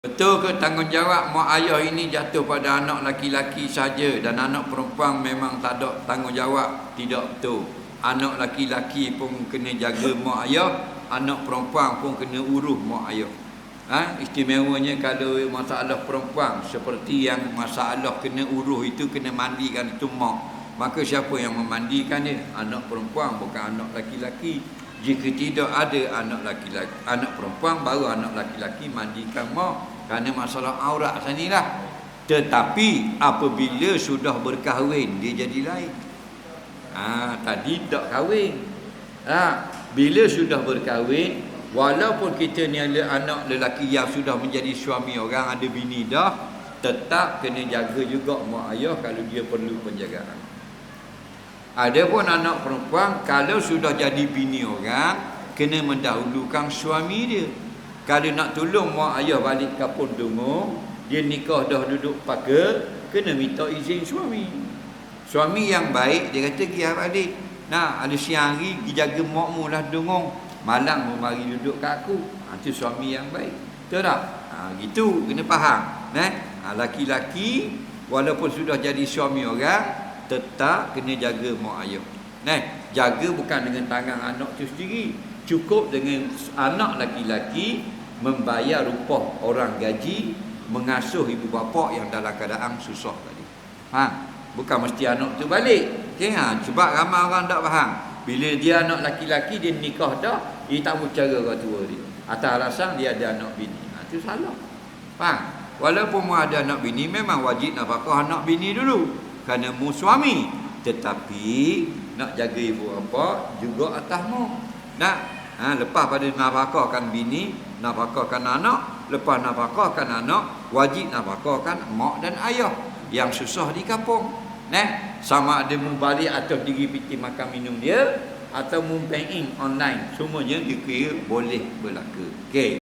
Betul ke tanggungjawab mak ayah ini jatuh pada anak laki-laki saja dan anak perempuan memang tak ada tanggungjawab? Tidak betul. Anak laki-laki pun kena jaga mak ayah, anak perempuan pun kena urus mak ayah. Istimewanya kalau masalah perempuan seperti yang masalah kena urus itu, kena mandikan itu mak, maka siapa yang memandikan dia? Anak perempuan, bukan anak laki-laki. Jika tidak ada anak laki-laki, anak perempuan, baru anak laki-laki mandikan mak, kerana masalah aurat sanilah. Tetapi apabila sudah berkahwin, dia jadi lain. Tadi tak kahwin. Bila sudah berkahwin, walaupun kita ni ada anak lelaki yang sudah menjadi suami orang, ada bini dah, tetap kena jaga juga mak ayah kalau dia perlu penjagaan. Adapun anak perempuan, kalau sudah jadi bini orang, kena mendahulukan suami dia. Kalau nak tolong mak ayah balik kampung Dungu, dia nikah dah duduk pakai, kena minta izin suami. Suami yang baik, dia kata, pergi balik. Nah, ada siang hari, pergi jaga makmu lah Dungu, malam mu mari duduk kat aku. Itu suami yang baik. Betul tak? Gitu, kena faham. Laki-laki, walaupun sudah jadi suami orang, tetap kena jaga mak ayah. Jaga bukan dengan tangan anak tu sendiri. Cukup dengan anak laki-laki membayar upah orang gaji, mengasuh ibu bapa yang dalam keadaan susah tadi. Bukan mesti anak tu balik. Sebab ramai orang tak faham. Bila dia anak laki-laki, dia nikah dah, dia tak mau cara orang tua dia. Atas alasan dia ada anak bini. Itu salah. Faham? Walaupun mu ada anak bini, memang wajib nafkah anak bini dulu, kerana mu suami. Tetapi nak jaga ibu bapa juga atasmu. Lepas pada nafkahkan bini, nafkahkan anak, lepas nafkahkan anak, wajib nafkahkan mak dan ayah yang susah di kampung. Sama ada mu balik atau diri piti makan minum dia, atau mu bank in online, semuanya dikira boleh berlaku. Okey.